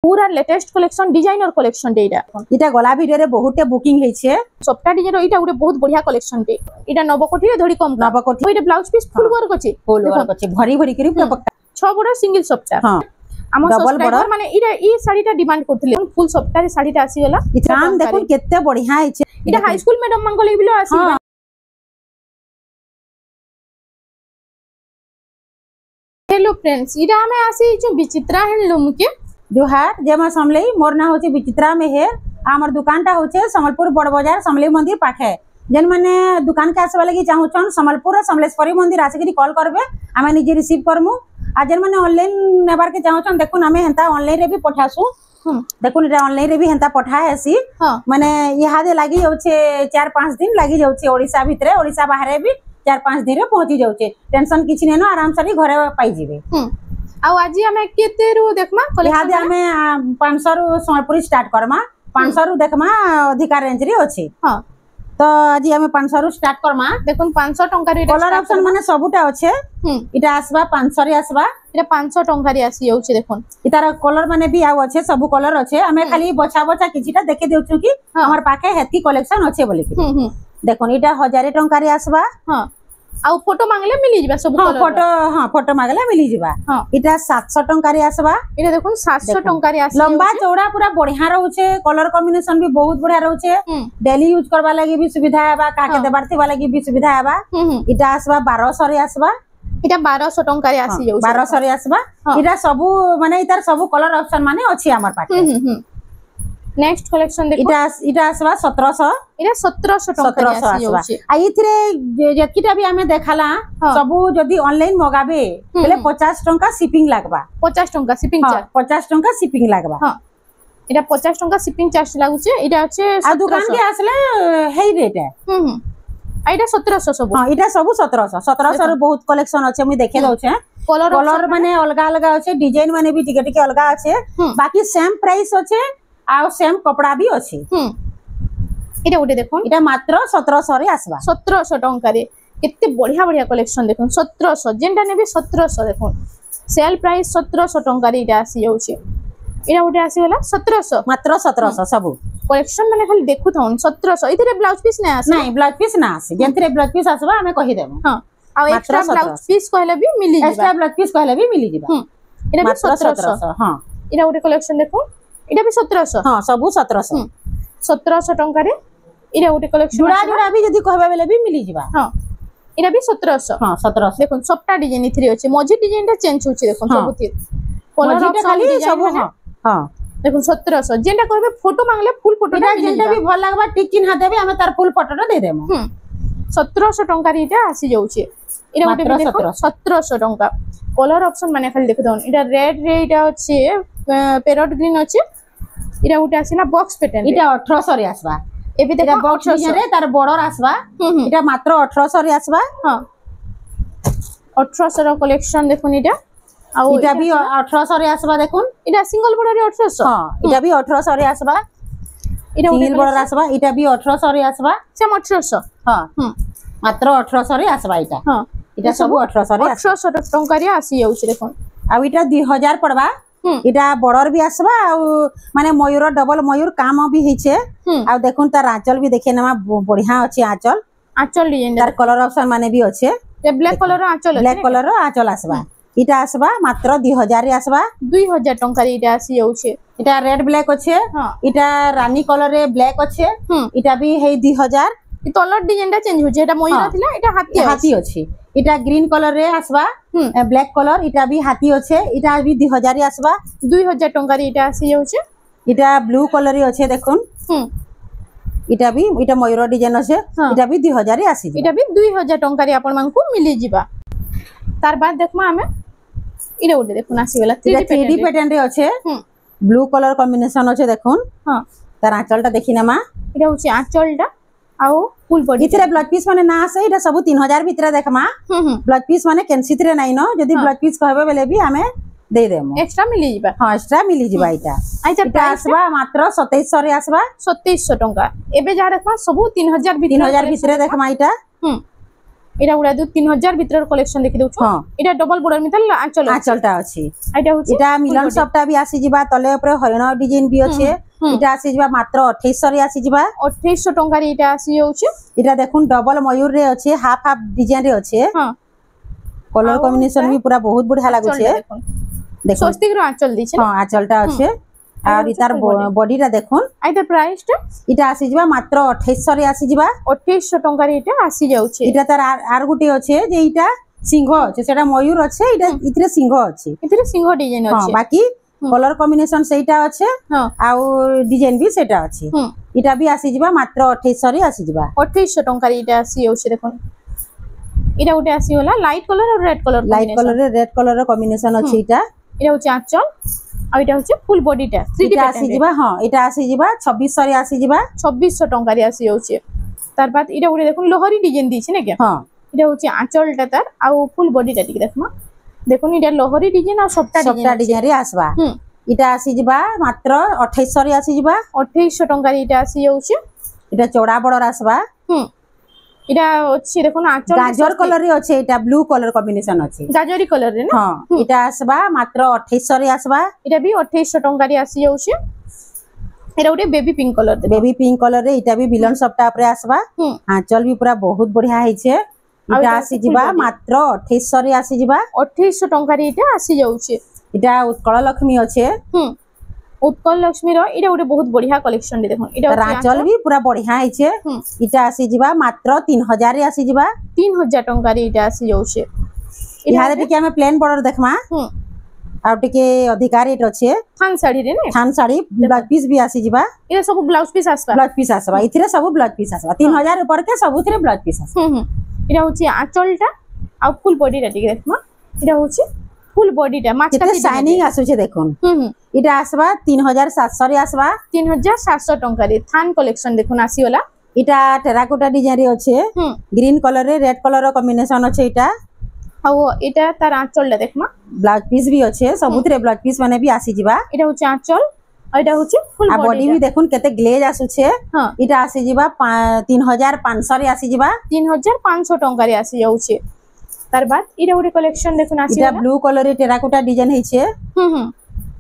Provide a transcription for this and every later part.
पूरा latest collection designer collection data इटा गला वीडियो रे बहुते बुकिंग हेछे सबटा डिजाइन इटा गुटे बहुत बढ़िया कलेक्शन डे इटा नवकोठी रे धड़ी कम नवकोठी इटा ब्लाउज पीस फुल वर्क अछि भरी भरी करी पूरा पक्का 6 बॉर्डर सिंगल सप्ताह हां हम सब्सक्राइबर माने इटा ई साड़ीटा डिमांड करथिले फुल सप्ताह रे साड़ीटा आसी गेला इत्राम देखो केते बढ़िया हेछे इटा हाई स्कूल मैडम मन को लेबिलो आसी हेलो फ्रेंड्स इटा हमें आसी जो विचित्रा हैंडलूम के जोहार जेमा समलेई मोर ना होचे विचित्रा में है हमर दुकान टा होचे समलपुर बड़ बाजार समलेई मंदिर पाखे जन माने दुकान के आसबा लगी चाहूछन समलपुर समलेश्वरी मंदिर आसे कॉल करबे हमें निजे रिसीव करमु आ जन माने ऑनलाइन नेबार के चाहूछन देखुन हमें हेंता ऑनलाइन रे भी पठासु देखुन इटा ऑनलाइन रे भी हेंता पठाए आसी माने इहा दे लागी होचे 4-5 दिन लागी जाउचे ओडिसा भितरे ओडिसा बाहरे भी 4-5 दिन रे पहुंची जाउचे टेंशन किछि नै न आराम से घरे पाई जिवे आ आज हमें केते रु देखमा कलेक्शन हमें 500 रु समयपुरी स्टार्ट करमा 500 रु देखमा अधिकार रेंज रे अछि हां तो आज हमें 500 रु स्टार्ट करमा देखुन 500 टंका रे कलर ऑप्शन माने सबुटा अछि इटा आसबा 500 रे आसबा इटा 500 टंका रे आसी जाउछि देखुन इतार कलर माने भी आउ अछि सब कलर अछि हमें खाली बछा बछा किछिटा देखे देउछु कि हमर पाके हेती कलेक्शन अछि बोली कि देखुन इटा 1000 टंका रे आसबा हां आ फोटो मांगले मिली जिबा सब फोटो हां फोटो मांगले मिली जिबा इटा 700 टंका रे आसबा इटा देखो 700 टंका रे आसी लंबा चौड़ा पूरा बढ़िया रहउछे कलर कॉम्बिनेशन भी बहुत बढ़िया रहउछे डेली यूज करबा लागि भी सुविधा हेबा काके देबार थिबा लागि भी सुविधा हेबा इटा आसबा 1200 रे आसबा इटा 1200 टंका रे आसी जाउ 1200 रे आसबा इटा सब माने इतार सब कलर ऑप्शन माने अछि हमर पाके नेक्स्ट कलेक्शन देखो इटा आसबा 1700 इटा 1700 टंका रे आसी जाउछे आ इथरे जेकिटा भी हमें देखाला सब जदी ऑनलाइन मगाबे पहले 50 टंका शिपिंग लागबा 50 टंका शिपिंग चार्ज 50 टंका शिपिंग लागबा हां इटा 50 टंका शिपिंग चार्ज लागुछे इटा अछि आ दुकान के आसले हेई रेट है आ इटा 1700 सब हां इटा सब 1700 रे बहुत कलेक्शन अछि हम देखे दउछे कलर माने अलग अलग अछि डिजाइन माने भी टिके टिके अलग अछि बाकी सेम प्राइस अछि आ सेम कपड़ा भी अछि इटा उठे देखो इटा मात्र 1700 रे आसबा 1700 टंका रे केते बढ़िया बढ़िया कलेक्शन देखो 1700 जेंटा नेबे 1700 देखो सेल प्राइस 1700 टंका रे इटा आसी जाउछे इटा उठे आसी गेला 1700 मात्र 1700 सब कलेक्शन माने खाली देखु थौन 1700 इथरे ब्लाउज पीस नै आसे नहीं ब्लाउज पीस ना आसे जेंतरे ब्लाउज पीस आसबा हमें कहि देबो हां आ एक्स्ट्रा ब्लाउज पीस कहले भी मिली जिबा एक्स्ट्रा ब्लाउज पीस कहले भी मिली जिबा इटा भी 1700 हां इटा उठे कलेक्शन देखो इटा भी 1700 हां सब 1700 1700 टंका रे इटा उठे कलेक्शन जुड़ा जुड़ा भी जदी कहबा बेले भी मिली जिबा हां इटा भी 1700 हां 1700 देखो सबटा डिजाइन इथरे अछि मझी डिजाइन टा चेंज होछि देखो सब थी कलर ऑप्शन खाली सब हां देखो 1700 जेंटा कहबे फोटो मांगले फुल फोटो जेंटा भी भल लागबा टिक चिन्ह देबे हम तार फुल फोटो दे देमु 1700 टंका रे इटा आसी जाउछि इटा उठे देखो 1700 टंका कलर ऑप्शन माने खाली देखो दन इटा रेड रे इटा अछि पैरोट ग्रीन अछि इटा उठे आसीला बॉक्स पैटर्न इटा 1800 रे आसबा एबे देखो बॉक्स डिजाइन रे तार बॉर्डर आसबा इटा मात्र 1800 रे आसबा हां 1800 रो कलेक्शन देखुन इटा आ इटा भी 1800 रे आसबा देखुन इटा सिंगल बॉर्डर रे 1800 हां इटा भी 1800 रे आसबा इटा सिंगल बॉर्डर आसबा इटा भी 1800 रे आसबा सेम 1800 हां मात्र 1800 रे आसबा इटा हां इटा सब 1800 रे 1800 टंका रे आसी जाउछ देखुन आ इटा 2000 पड़बा इटा बॉर्डर भी आसबा आ माने मयूर डबल मयूर काम भी हिचे आ देखुन तार आंचल भी देखे नमा बढ़िया अछि आंचल डिजाइन तार कलर ऑप्शन माने भी अछि ए ब्लैक कलर आंचल ब्लैक कलर आंचल आसबा इटा आसबा मात्र 2000 रे आसबा 2000 टंका रे इटा आसी जाउछे इटा रेड ब्लैक अछि इटा रानी कलर रे ब्लैक अछि इटा भी हे 2000 इ कलर डिजाइन टा चेंज हो जे एटा मयूर थिला इटा हाथी अछि इटा ग्रीन कलर रे आसबा ब्लैक कलर इटा भी हाथी अछि इटा भी 2000 रे आसबा 2000 टंका रे इटा आसी जाउछे इटा ब्लू कलर रे अछि देखुन इटा भी इटा मयूर डिजाइन अछि इटा भी 2000 रे आसी इटा भी 2000 टंका रे आपन मानकू मिली जिबा तार बाद देखमा हमें इटा उडे देखुन आसी गेला 3D पैटर्न रे अछि ब्लू कलर कॉम्बिनेशन अछि देखुन हां तार आंचल टा देखिना मा इटा होछि आंचल टा आउ फुल बॉडी इतरे ब्लाउज पीस माने ना आसे इटा सब 3000 भीतर देखमा ब्लाउज पीस माने केनसितरे नै न जदी ब्लाउज पीस कहबे बेले भी हमें दे देमु एक्स्ट्रा मिली जिबा हां एक्स्ट्रा मिली जिबा इटा इटा आसबा मात्र 2700 रे आसबा 2700 टंका एबे जा देखमा सब 3000 भीतर 3000 भीतर देखमा इटा এটা উড়া দু 3000 ভিতর কালেকশন দেখি দউছো এটা ডবল বর্ডর মিতাল আঁচলটা আছে এটা হচ্ছে এটা মিলন সবটা বি আসি যিবা তলে উপরে হরিণ ডিজাইন বি আছে এটা আসি যিবা মাত্র 2800 রে আসি যিবা 2800 টঙ্কা রে এটা আসি যাଉଛି এটা দেখুন ডবল ময়ূর রে আছে হাফ হাফ ডিজাইন রে আছে কলর কম্বিনেশন বি পুরা বহুত বঢ়িয়া লাগুছে দেখুন স্বস্তিক র আঁচল দিছে আঁচলটা আছে আর ইতার বডিটা দেখুন আইতা প্রাইসটা এটা আসি যিবা মাত্র 2800 রে আসি যিবা 2800 টঙ্কা রে এটা আসি যাଉଛି এটা তার আর গুটি আছে যে এটা সিংহ আছে সেটা ময়ূর আছে এটা ইতরে সিংহ আছে ইতরে সিংহ ডিজাইন আছে বাকি কলর কম্বিনেশন সেইটা আছে আর ডিজাইন বি সেটা আছে এটা বি আসি যিবা মাত্র 2800 রে আসি যিবা 2800 টঙ্কা রে এটা আসি যাଉଛି দেখুন এটা উঠে আসি হলা লাইট কালার আর রেড কালার রেড কালারের কম্বিনেশন আছে এটা হচ্ছে আঁচল আর এটা হচ্ছে ফুল বডিটা 3D এটা আসি যিবা এটা আসি যিবা 2600 রে আসি যিবা 2600 টঙ্কা রে আসি যাଉଛି তারপর এটা উঠে দেখুন লোহরি ডিজাইন দিছে নাকি এটা হচ্ছে আঁচলটা তার আর ফুল বডিটা ঠিক দেখো দেখুন এটা লোহরি ডিজাইন আর সবটা ডিজাইন রে আসবা এটা আসি যিবা মাত্র 2800 রে আসি যিবা 2800 টঙ্কা রে এটা আসি যাଉଛି এটা চড়া বড়র আসবা এটা হচ্ছে দেখুন আঁচল গাজর কালার রে আছে এটা ব্লু কালার কম্বিনেশন আছে গাজরি কালার রে না এটা আসবা মাত্র 2800 রে আসবা এটা বি 2800 টঙ্কা রে আসি যাଉଛି এটা ওটা বেবি পিঙ্ক কালার রে এটা বি বিলন সবটা উপরে আসবা আঁচল বি পুরা বহুত বঢ়িয়া হইছে এটা আসি যিবা মাত্র 2800 রে আসি যিবা 2800 টঙ্কা রে এটা আসি যাଉଛି এটা উৎকল লক্ষ্মী আছে উৎকল লক্ষ্মী র এটা ওটা বহুত বঢ়িয়া কালেকশন দেখুন এটা আঁচল বি পুরা বঢ়িয়া হইছে এটা আসি যিবা মাত্র 3000 রে আসি যিবা 3000 টঙ্কা রে এটা আসি যাଉଛି ইহাদে টিকে আমি প্লেন বর্ডর দেখমা আর টিকে অধিকার রেট আছে থান শাড়ি রে থান শাড়ি ব্লাউজ পিস বি আসি যিবা এটা সব ব্লাউজ পিস আসবা ইথিরে সব ব্লাউজ পিস আসবা 3000 উপর কে সবুথিরে ব্লাউজ পিস আসবা এটা হচ্ছে আঁচলটা আর ফুল বডিটা টিকে দেখমা এটা হচ্ছে ফুল বডিটা মাঝখানে শাইনিং আসুছে দেখুন এটা আসবা 3700 রে আসবা 3700 টঙ্কা রে থান কালেকশন দেখুন আসিওলা এটা টেরাকোটা ডিজাইন রে আছে গ্রিন কালার রে রেড কালার কম্বিনেশন আছে এটা আর এটা তার আঁচলটা দেখমা ব্লাউজ পিস বি আছে সবুথিরে ব্লাউজ পিস মানে বি আসি যিবা এটা হচ্ছে আঁচল আর এটা হচ্ছে ফুল বডি বি দেখুন কেতে গ্লেজ আসুছে এটা আসি যিবা 3500 রে আসি যিবা 3500 টঙ্কা রে আসি যাଉଛି তার বাদ এটা ওরে কালেকশন দেখুন আসি এটা ব্লু কালার রে টেরাকোটা ডিজাইন হইছে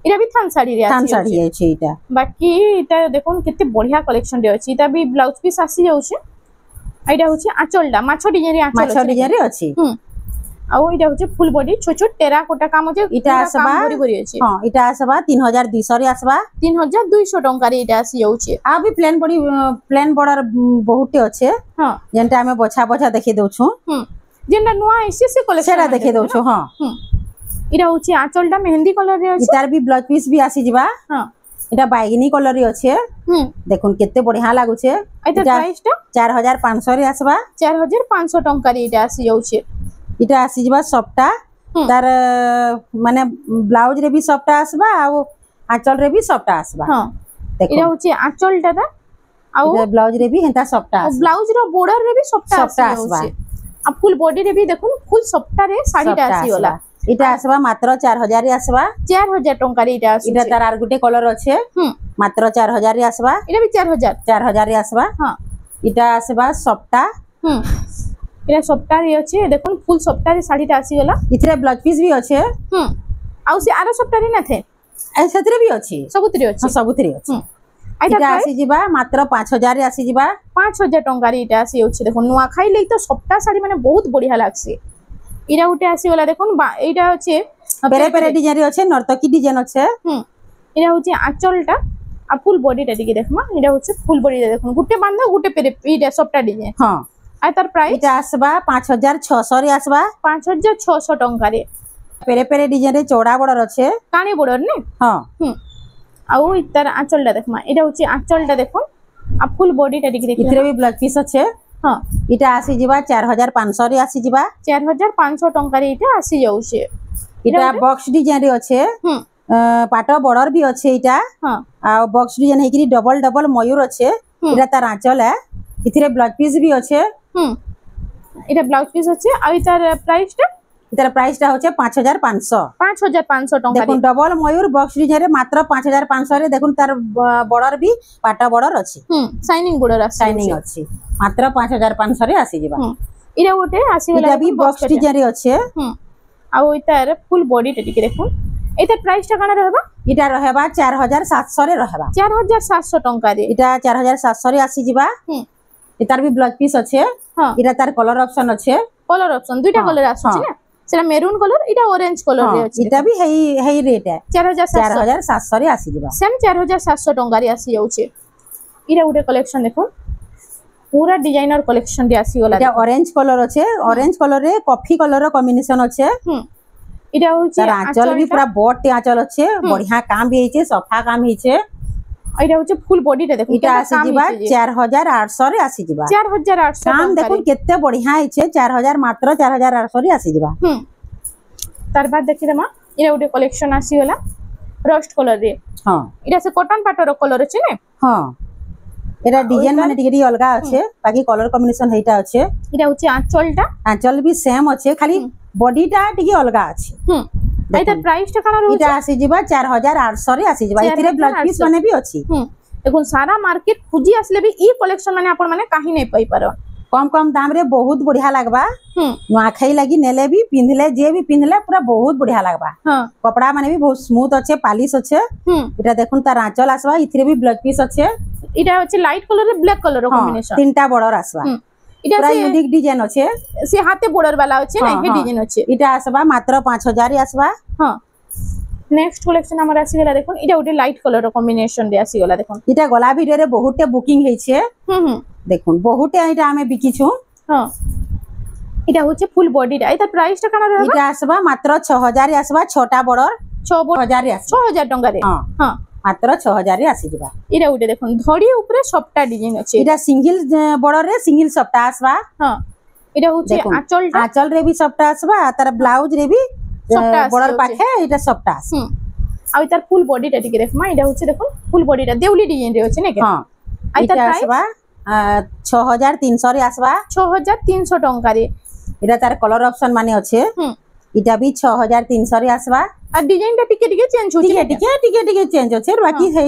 এটা বি থান শাড়ি রে থান শাড়ি আছে এটা বাকি এটা দেখুন কেতে বঢ়িয়া কালেকশন রে আছে এটা বি ব্লাউজ পিস আসি যাଉଛି এটা হচ্ছে আঁচলটা মাছ ডিজাইন রে আছে আর এটা হচ্ছে ফুল বডি ছোট ছোট টেরাকোটা কাম আছে এটা আসবা এটা আসবা 3200 রে আসবা 3200 টঙ্কা রে এটা আসি যাଉଛି আর বি প্লেন বর্ডর বহুতে আছে যেটা আমি বছা বছা দেখি দউছু যেটা নয়া আইছে সে কালেকশন সেটা দেখি দউছু এটা হচ্ছে আঁচলটা মেহেন্দি কালার রে আছে ইতার বি ব্লাউজ পিস বি আসি যিবা এটা বাইগনি কালার রে আছে দেখুন কেতে বঢ়িয়া লাগুছে এটা প্রাইসটা 4500 রে আসবা 4500 টঙ্কা রে এটা আসি যাଉଛି এটা আসি যিবা সবটা তার মানে ব্লাউজ রে বি সবটা আসবা আর আঁচল রে বি সবটা আসবা এটা হচ্ছে আঁচলটা দা আর ব্লাউজ রে বি হেতা সবটা আসবা ব্লাউজ র বর্ডর রে বি সবটা আসবা আর ফুল বডি রে বি দেখুন ফুল সবটা রে শাড়িটা আসিওলা এটা আসবা মাত্র 4000 রে আসবা 4000 টঙ্কা রে এটা আসছে এটা তার আর গুটে কালার আছে মাত্র 4000 রে আসবা এটা বি 4000 রে আসবা এটা আসবা সবটা এটা সবটা রে আছে দেখুন ফুল সবটা রে শাড়িটা আসিওলা ইথরে ব্লাউজ পিস বি আছে আর সে আরো সবটা রে না থে সেতরে বি আছে সবুতরে আছে এটা আসি যিবা মাত্র 5000 রে আসি যিবা 5000 টঙ্কা রে এটা আসি হচ্ছে দেখুন নোয়া খাইলেই তো সবটা শাড়ি মানে বহুত বঢ়িয়া লাগছে এটা উঠে আসিওলা দেখুন এইটা হচ্ছে পেরে পেরে ডিজাইন রে আছে নর্তকি ডিজাইন আছে এটা হচ্ছে আঁচলটা আর ফুল বডিটা দিকে দেখমা এটা হচ্ছে ফুল বডিটা দেখুন গুটে বান্ধা গুটে পেরে এটা সবটা ডিজাইন আর তার প্রাইস এটা আসবা 5600 রে আসবা 5600 টঙ্কা রে পেরে পেরে ডিজাইন রে চড়া বড়র আছে কানি বড়র নে আর তার আঁচলটা দেখমা এটা হচ্ছে আঁচলটা দেখুন আর ফুল বডিটা দিকে দেখি ইতরে বি ব্লাউজ পিস আছে এটা আসি যিবা 4500 রে আসি যিবা 4500 টঙ্কা রে এটা আসি যাଉଛି এটা বক্স ডিজাইন রে আছে পাট বর্ডর বি আছে এটা আর বক্স ডিজাইন হেকিরি ডবল ডবল ময়ূর আছে এটা তার আঁচল ইথিরে ব্লাউজ পিস বি আছে এটা ব্লাউজ পিস আছে আর এটার প্রাইসটা হচ্ছে 5500 টঙ্কা দেখুন ডবল ময়ূর বক্স ডিজাইন রে মাত্র 5500 রে দেখুন তার বর্ডর বি পাটা বর্ডর আছে শাইনিং বর্ডর আছে মাত্র 5500 রে আসি যিবা इरा गोटे आसी এটা বি বক্স ডিজাইন রে আছে आ इतार फुल बॉडी टे टिके देखुन एतार प्राइस टा काना रहबा এটা রহবা 4700 রে রহবা 4700 टंका रे এটা 4700 রে আসি যিবা এটার বি ব্লাউজ পিস আছে এটা তার কলর অপশন আছে कलर ऑप्शन दुईटा कलर आछी ना सेला मेरून कलर इटा ऑरेंज कलर रे अछि এটা বি হেই রেট है 4700 রে আসি যিবা सेम 4700 टंका रे आसी जाउछे इरा उटे कलेक्शन देखो पूरा डिजाइनर कलेक्शन रे आसी गला এটা অরেঞ্জ কলর আছে অরেঞ্জ কলর রে কফি কলর কম্বিনেশন আছে इटा होउछे তার আঁচল বি পুরা বড় তে আঁচল আছে বঢ়িয়া কাম বি হইছে সফা কাম হইছে এটা হচ্ছে ফুল বডিটা দেখো এটা আসি যিবা 4800 রে আসি যিবা 4800 কাম দেখুন কেতে বঢ়িয়া হইছে 4000 মাত্র 4800 রে আসি যিবা তার বাদ দেখি দেমা এটা উটে কালেকশন আসি গলা রস্ট কলর রে হ্যাঁ এটা সে কটন পাটর কলর আছে না হ্যাঁ এটা ডিজাইন মানে টিকে টিকে অলগা আছে বাকি কলর কম্বিনেশন হেইটা আছে এটা হচ্ছে আঁচলটা আঁচল বি সেম আছে খালি বডিটা টিকে অলগা আছে এটার প্রাইসটা কানা রহুছে এটা আসি যিবা 4800 রে আসি যিবা এতিরে ব্লাউজ পিস মানে বি আছে দেখুন সারা মার্কেট খুঁজি আসলে বি ই কালেকশন মানে আপন মানে কাহি নাই পাই পারো कम कम दाम रे बहुत बढ़िया लगबा नुआखाई लगी नेले भी पिंधले जे भी पिंधले पूरा बहुत बढ़िया लगबा कपड़ा माने भी बहुत स्मूथ अच्छे पॉलिश अच्छे इटा देखुन तार आंचल आसबा इथिरे भी ब्लाउज पीस अच्छे इटा होचे लाइट कलर रे ब्लैक कलर रो कॉम्बिनेशन तीनटा बॉर्डर आसबा इटा पूरा यूनिक डिजाइन अच्छे से हाथे बॉर्डर वाला अच्छे ना हे डिजाइन अच्छे इटा आसबा मात्र 5000 आसबा हां नेक्स्ट कलेक्शन हमर आसी गेला देखुन इटा उटे लाइट कलर रो कॉम्बिनेशन रे आसी गेला देखुन इटा गला वीडियो रे बहुते बुकिंग हेछे देखुन बहुते इटा हमें बिकी छु हां इटा होचे फुल बॉडी रा इटा प्राइस टा काना रहबा इटा आसबा मात्र 6000 आसबा छोटा बॉर्डर 6000 रे 6000 टंका रे हां हां मात्र 6000 रे आसी जिबा इटा उटे देखुन धड़ी ऊपर सफ्टा डिजाइन अछि इटा सिंगल बॉर्डर रे सिंगल सफ्टा आसबा हां इटा होचे आंचल रे भी सफ्टा आसबा तार ब्लाउज रे भी बॉर्डर पाखे इटा सफ्टा आस आ इतार फुल बॉडी टा टिके देखमा इटा होचे देखुन फुल बॉडी टा देउली डिजाइन रे अछि ने के हां इटा आसबा 6300 रे आसबा 6300 टंका रे इटा तार कलर ऑप्शन माने अछि इटा भी 6300 रे आसबा आ डिजाइन टा टिके टिके चेंज होछि टिके चेंज होछि बाकी हे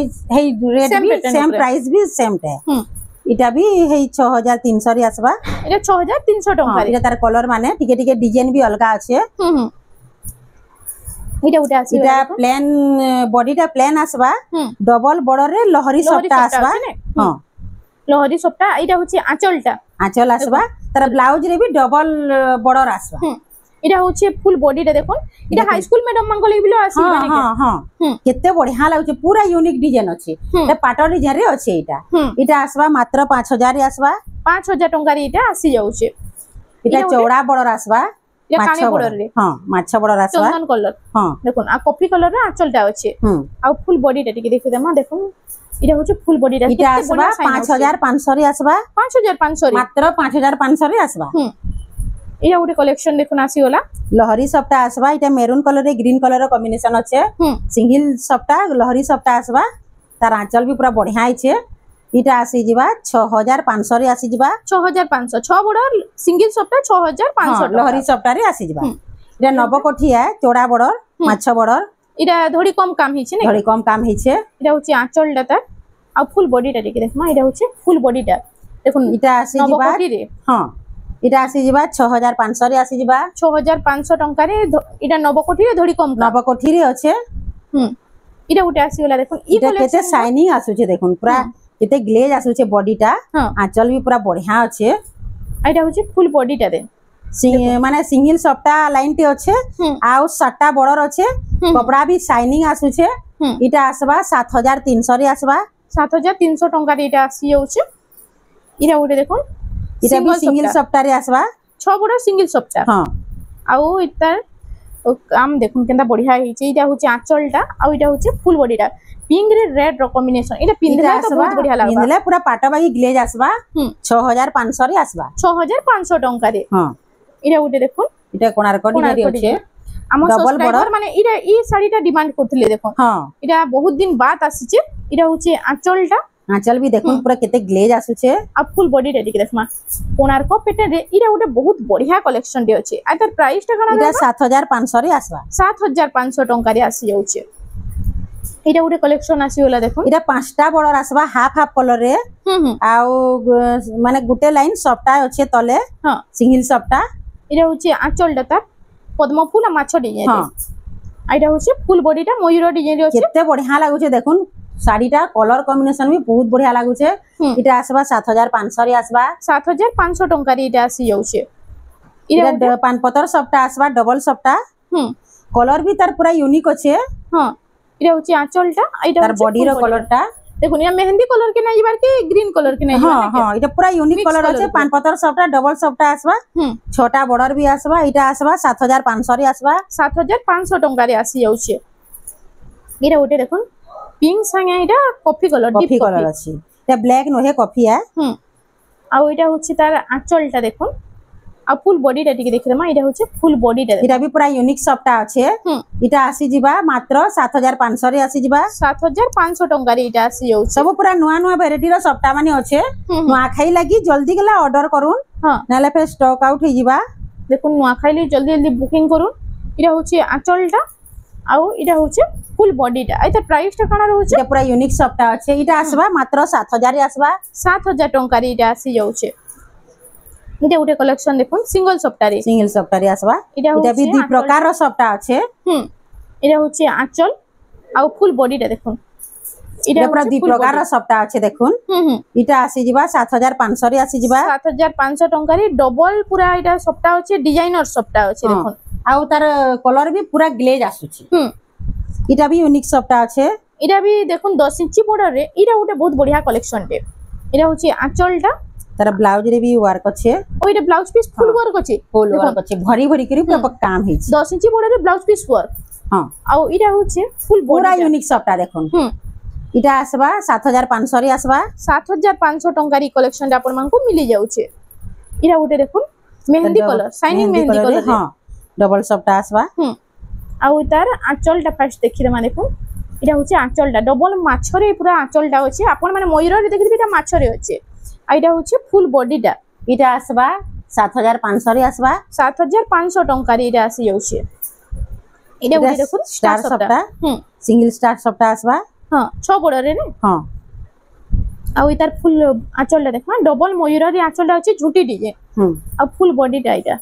रेट भी सेम प्राइस भी सेम है इटा भी हे 6300 रे आसबा इटा 6300 टंका रे इटा तार कलर माने टिके टिके डिजाइन भी अलगा अछि इटा उटा आसी इटा प्लेन बॉडी टा प्लेन आसबा डबल बॉर्डर रे लहरी सफ्टा आसबा हां लहरी सफ्टा इटा होछि आंचलटा आंचल आसबा तार ब्लाउज रे भी डबल बॉर्डर आसबा इटा होछि फुल बॉडी टा देखुन इटा हाई स्कूल मैडम मांगो लेबिलो आसी माने हां हां केते बढ़िया लागुछि पूरा यूनिक डिजाइन अछि ते पाटो डिजाइन रे अछि इटा आसबा मात्र 5000 रे आसबा 5000 टंका रे इटा आसी जाउछि इटा चौड़ा बॉर्डर आसबा कानी बॉर्डर रे हां माछा बॉर्डर आसबा चंदन कलर हां देखुन आ कॉफी कलर रे आंचलटा अछि आ फुल बॉडी टा टिके देखि देमा देखुन इटा होछि फुल बॉडी टा इटा आसबा 5500 रे आसबा 5500 रे मात्र 5500 रे आसबा इटा उटे कलेक्शन देखुन आसी होला लहरी सफ्टा आसबा इटा मेरून कलर रे ग्रीन कलर रो कॉम्बिनेशन अछि सिंगल सफ्टा लहरी सफ्टा आसबा तार आंचल भी पूरा बढ़िया आइछे इटा आसी जिबा 6500 रे आसी जिबा 6500 6 बॉर्डर सिंगल सफ्टा 6500 लहरी सफ्टा रे आसी जिबा इटा नवकोठिया चौड़ा बॉर्डर माछा बॉर्डर इटा धड़ी कम काम हिचे ने धड़ी कम काम हिचे इटा होछि आंचल डाटा आ फुल बॉडी टा देखि देखमा इटा होछि फुल बॉडी टा देखुन इटा आसी जिबा हां इटा आसी जिबा 6500 रे आसी जिबा 6500 टंका रे इटा नवकोठी रे धड़ी कम नवकोठी रे अछि इटा उटे आसी होला देखुन इटा केते शाइनिंग आसु छे देखुन पूरा केते ग्लेज आसु छे बॉडी टा आंचल भी पूरा बढ़िया अछि इटा होछि फुल बॉडी टा दे माने सिंगल सफ्टा लाइन टे अच्छे आउ 7टा बॉर्डर अच्छे कपड़ा भी शाइनिंग आसु छे इटा आसबा 7300 रे आसबा 7300 टंका रे इटा आसी जाउछे इरा उटे देखुन इटा भी सिंगल सफ्टा रे आसबा 6 बॉर्डर सिंगल सफ्टा हां आउ इतार काम देखुन केनता बढ़िया हिचे इटा होचे आंचलटा आउ इटा होचे फुल बॉडीटा पिंक रे रेड रो कॉम्बिनेशन इटा पिंधला तो बहुत बढ़िया लागबा पिंधला पूरा पाटा बागी ग्लेज आसबा 6500 रे आसबा 6500 टंका रे हां इरा उटे देखुन इटा कोणार्क डिजाइन अछि हम सब्सक्राइबर माने इरा ई साड़ीटा डिमांड करथिले देखो हां इरा बहुत दिन बाद आसीचे इरा होचे आंचलटा आंचल भी देखुन पूरा केते ग्लेज आसु छे आ फुल बॉडी रे देखि देखमा कोणार्क पेटे रे इरा उटे बहुत बढ़िया कलेक्शन रे अछि आ तर प्राइस टा कना इरा 7500 रे आसबा 7500 टंका रे आसी जाउछे এটা গোটে কলেকশন আসিগলা দেখুন এটা পাঁচটা বর্ডর আসবা হাফ হাফ কলর রে আউ মানে গুটে লাইন সবটা আছে তলে হ্যাঁ সিঙ্গেল সবটা এটা হচ্ছে আঁচলটা তার পদ্ম ফুল আর মাছ ডিজাইন হ্যাঁ এটা হচ্ছে ফুল বডিটা ময়ূর ডিজাইন আছে কেতে বঢ়িয়া লাগুছে দেখুন শাড়িটা কলর কম্বিনেশন भी বহুত বঢ়িয়া লাগুছে এটা আসবা 7500 রে আসবা 7500 টঙ্কা রে এটা আসি যাচ্ছে এটা পান পতর সবটা আসবা ডবল সবটা কলর भी তার পুরা ইউনিক আছে হ্যাঁ এটা হচ্ছে আঁচলটা এটা তার বডির কলরটা দেখুন এটা মেহেন্দি কলর কে নাই যাবার কি গ্রিন কলর কে নাই হ্যাঁ হ্যাঁ এটা পুরা ইউনিক কলর আছে পান পতর সবটা ডবল সবটা আসবা ছটা বর্ডর भी আসবা এটা আসবা 7500 রে আসবা 7500 টঙ্কা রে আসি যাচ্ছে এটা ওটা দেখুন পিঙ্ক সাঙ্গে এটা কফি কলর আছে এটা ব্ল্যাক নহে কফি আ আর এটা হচ্ছে তার আঁচলটা দেখুন আর ফুল বডিটা টিকে দেখি দেমা এটা হচ্ছে ফুল বডিটা এটা भी পুরা ইউনিক সবটা আছে এটা আসি জিবা মাত্র 7500 রে আসি জিবা 7500 টঙ্কা রে এটা আসি যাচ্ছে সব পুরা নয়া নয়া ভ্যারাইটি র সবটা মানে আছে নয়া খাই লাগি জলদি গলা অর্ডার করুন নালে ফে স্টক আউট হই জিবা দেখুন নয়া খাইলে জলদি জলদি বুকিং করুন এটা হচ্ছে আঁচলটা আউ এটা হচ্ছে ফুল বডিটা এটা প্রাইসটা কানা রହୁছে এটা পুরা ইউনিক সবটা আছে এটা আসবা মাত্র 7000 রে আসবা 7000 টঙ্কা রে এটা আসি যাচ্ছে এটা উঠে কালেকশন দেখুন সিঙ্গেল সফটটা রে আসবা এটা भी দুই প্রকার র সবটা আছে এটা হচ্ছে আঁচল আর ফুল বডিটা দেখুন এটা পুরা দুই প্রকার র সবটা আছে দেখুন এটা আসি জিবা 7500 রে আসি জিবা 7500 টঙ্কা রে ডবল পুরা এটা সবটা আছে ডিজাইনার সবটা আছে দেখুন আর তার কলর भी পুরা গ্লেজ আসুছি এটা भी ইউনিক সবটা আছে এটা भी দেখুন 10 ইঞ্চি বর্ডার রে এটা উঠে বহুত বঢ়িয়া কালেকশন রে এটা হচ্ছে আঁচলটা তার ব্লাউজ রে भी ওয়ার্ক আছে ওইটা ব্লাউজ পিস ফুল ওয়ার্ক আছে ভরি ভরি করে পুরো কাম হইছে 10 ইঞ্চি বর্ডারে ব্লাউজ পিস ওয়ার্ক হ্যাঁ আর এটা হচ্ছে ফুল পুরা ইউনিক সবটা দেখুন এটা আসবা 7500 রে আসবা 7500 টঙ্কা রি কালেকশনটা আপন মানকু মিলি যাচ্ছে এটা উঠে দেখুন mehndi colour shining mehndi colour হ্যাঁ ডবল সবটা আসবা আর তার আঁচলটা ফার্স্ট দেখি দেমা দেখুন এটা হচ্ছে আঁচলটা ডবল মাছরে পুরা আঁচলটা আছে আপন মানে ময়ূরের দেখি এটা মাছরে আছে আর এটা হচ্ছে ফুল বডিটা এটা আসবা 7500 রে আসবা 7500 টঙ্কা রে এটা আসি যাচ্ছে এটা উঠে দেখুন স্টার সবটা সিঙ্গেল স্টার সবটা আসবা হ্যাঁ 6 বড় রে হ্যাঁ আর তার ফুল আঁচলটা দেখুন ডবল ময়ূরের আঁচলটা আছে ঝুটি ডিজাইন আর ফুল বডিটা এটা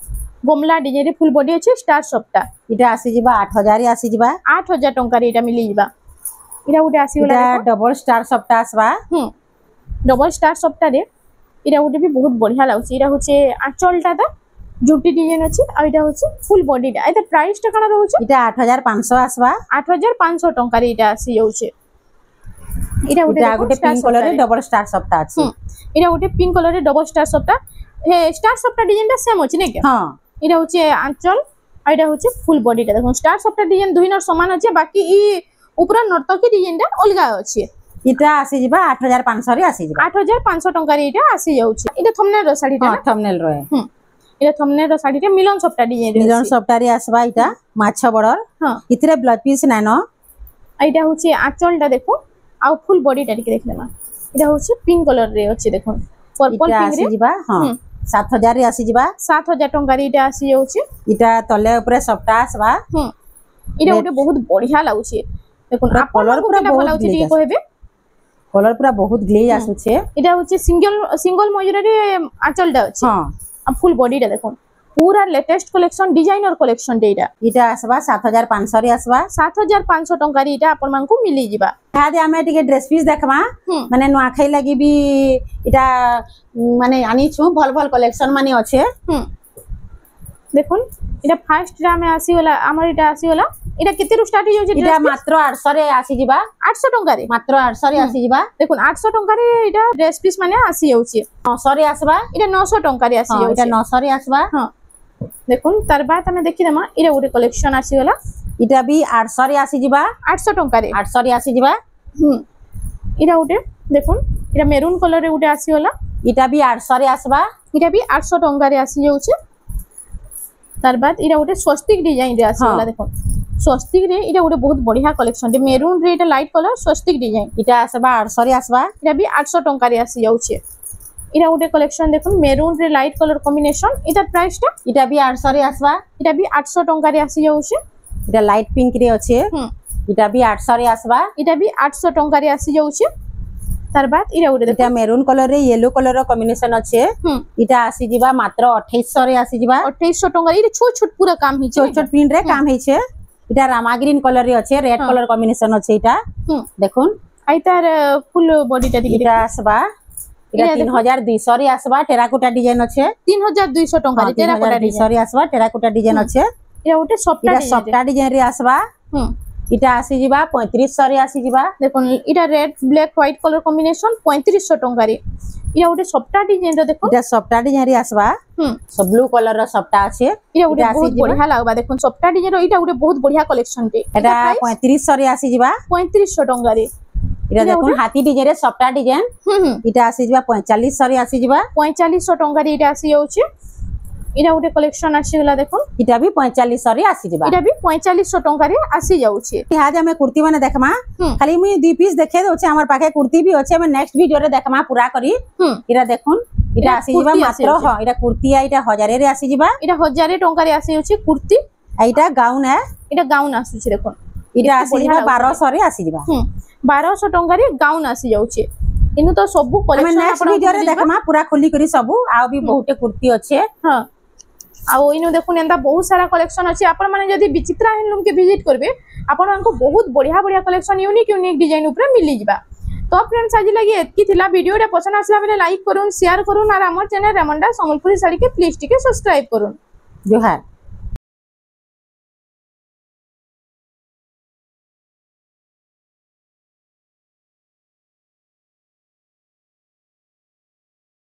গমলা ডিজাইন রে ফুল বডি আছে স্টার সবটা এটা আসি জিবা 8000 রে আসি জিবা 8000 টঙ্কা রে এটা মিলি যাবা এটা উঠে আসি এটা ডবল স্টার সবটা আসবা ডবল স্টার সবটা রে এটা উঠে भी বহুত বঢ়িয়া লাগুছে এটা হচ্ছে আঁচলটা দা ঝুটি ডিজাইন আছে আর এটা হচ্ছে ফুল বডিটা এটা প্রাইসটা কানা রହୁছে এটা 8500 আসবা 8500 টঙ্কা রে এটা আসি যাচ্ছে এটা উঠে গোটে পিঙ্ক কলরে ডবল স্টার সবটা আছে এটা উঠে পিঙ্ক কলরে ডবল স্টার সবটা হে স্টার সবটা ডিজাইনটা সেম আছে নাকি হ্যাঁ এটা হচ্ছে আঁচল আর এটা হচ্ছে ফুল বডিটা দেখুন স্টার সবটা ডিজাইন দুই নর সমান আছে বাকি ই উপরে নর্তকি ডিজাইনটা অলগা আছে এটা আসি জিবা 8500 রে আসি জিবা 8500 টঙ্কা রে এটা আসি যাচ্ছে এটা থম্বনেল র শাড়িটা থম্বনেল রয়ে এটা থম্বনেল র শাড়িটা মিলন সবটা ডিজাইন মিলন সবটা রে আসবা এটা মাছ বড়র ইতরে ব্লাউজ পিস নাইনো এটা হচ্ছে আঁচলটা দেখুন আর ফুল বডিটা টিকে দেখলে না এটা হচ্ছে পিঙ্ক কালার রে আছে দেখুন পার্পল পিঙ্ক রে জিবা হ্যাঁ 7000 রে আসি জিবা 7000 টঙ্কা রে এটা আসি যাচ্ছে এটা তলে উপরে সবটা আসবা এটা ওটা বহুত বঢ়িয়া লাগুছে দেখুন কলর পুরা বহুত লাগুছে ঠিক কইবে কলর পুরা বহুত গ্লেজ আসুছে এটা হচ্ছে সিঙ্গেল ময়ূরের আঁচলটা আছে হ্যাঁ আর ফুল বডিটা দেখুন পুরা লেটেস্ট কালেকশন ডিজাইনার কালেকশন এটা আসবা 7500 রে আসবা 7500 টঙ্কা রে এটা আপন মানকু মিলি ଯିବା তাদে আমি টিকে ড্রেস পিস দেখমা মানে নোয়াখাই লাগি বি এটা মানে আনিছু ভাল ভাল কালেকশন মানে আছে দেখুন এটা ফার্স্ট রামে আসি হলা আমার এটা আসি হলা এটা কেতে রু স্টার্ট হই যাচ্ছে এটা মাত্র 800 রে আসি ଯିବା 800 টঙ্কা রে মাত্র 800 রে আসি ଯିବା দেখুন 800 টঙ্কা রে এটা ড্রেস পিস মানে আসি যাচ্ছে 900 রে আসবা এটা 900 টঙ্কা রে আসি যাচ্ছে এটা 900 রে আসবা হ্যাঁ দেখুন তার বাদ আমি দেখি দেমা এটা ওরে কালেকশন আসি হলা এটা বি 800 রে আসি ଯିବା 800 টঙ্কা রে 800 রে আসি ଯିବା এটা ওটে দেখুন এটা মেরুন কালার রে ওটে আসি হলা এটা বি 800 রে আসবা এটা বি 800 টঙ্কা রে আসি যাচ্ছে তার বাদ এটা ওটে স্বস্তিক ডিজাইন রে আসি হলা দেখুন স্বস্তিক রে এটা ওটে বহুত বঢ়িয়া কালেকশন রে মেরুন রে এটা লাইট কালার স্বস্তিক ডিজাইন এটা আসবা 800 রে আসবা এটা বি 800 টঙ্কা রে আসি যাচ্ছে এটা ওটে কালেকশন দেখুন মেরুন রে লাইট কালার কম্বিনেশন এটার প্রাইসটা এটা বি 800 রে আসবা এটা বি 800 টঙ্কা রে আসি যাচ্ছে এটা লাইট পিঙ্ক রে আছে इटा भी 800 रे आसबा इटा भी 800 टंका रे आसी जाउछे तार बाद इरा उडे इटा मेरून कलर रे येलो कलर रो कॉम्बिनेशन अच्छे इटा आसी जिबा मात्र 2800 रे आसी जिबा 2800 टंका रे छोट छोट पूरा काम ही छोट छोट प्रिंट रे काम है छे इटा रामा ग्रीन कलर रे अच्छे रेड कलर कॉम्बिनेशन अच्छे इटा देखुन आई तार फुल बॉडी टा दिखे इटा आसबा इटा 3200 रे आसबा टेराकोटा डिजाइन अच्छे 3200 टंका रे टेराकोटा 3200 रे आसबा टेराकोटा डिजाइन अच्छे इरा उटे सफ्टा डिजाइन रे आसबा इटा आसी जिबा 3500 रे आसी जिबा देखो इटा red black white colour combination 3500 टंका रे इरा उटे सफ्टा डिजाइन रो देखो इटा सफ्टा डिजाइन रे आसबा सब ब्लू कलर रो सफ्टा আছে इरा उटे बहुत बढ़िया लागबा देखो सफ्टा डिजाइन रो इटा उटे बहुत बढ़िया कलेक्शन टे एटा 3500 रे आसी जिबा 3500 टंका रे इरा देखो हाथी डिजाइन रे सफ्टा डिजाइन इटा आसी जिबा 4500 रे आसी जिबा 4500 टंका रे इटा आसी जाउची इरा उटे कलेक्शन आसी गला देखो इटा भी 4500 रे आसी जिबा इटा भी 4500 टंका रे आसी जाउची आज हमें कुर्ती माने देखमा खाली मुई दी पीस देखे दोचे हमर पाखे कुर्ती भी होचे हमें नेक्स्ट वीडियो रे देखमा पूरा करी इरा देखुन इटा आसी जिबा मात्र हां इटा कुर्ती इटा 1000 रे आसी जिबा इटा 1000 टंका रे आसी जाउची कुर्ती इटा गाउन है इटा गाउन आसुची देखो इटा आसी जिबा 1200 रे आसी जिबा 1200 टंका रे गाउन आसी जाउची इनु तो सब कलेक्शन नेक्स्ट वीडियो रे देखमा पूरा खोली करी सब आ भी बहुते कुर्ती अच्छे हां आउ इनु देखुन एंदा बहुत सारा कलेक्शन अछि आपण माने जदी विचित्रा हैंडलूम के विजिट करबे आपण को बहुत बढ़िया बढ़िया कलेक्शन यूनिक यूनिक डिजाइन ऊपर मिली जिबा तो फ्रेंड्स आज लगी एतकी थिला वीडियो रे पसंद आसला बेले लाइक करूँ शेयर करूँ और हमर चैनल रेमंडा संबलपुरी साड़ी के प्लीज टिके सब्सक्राइब करूँ जोहार।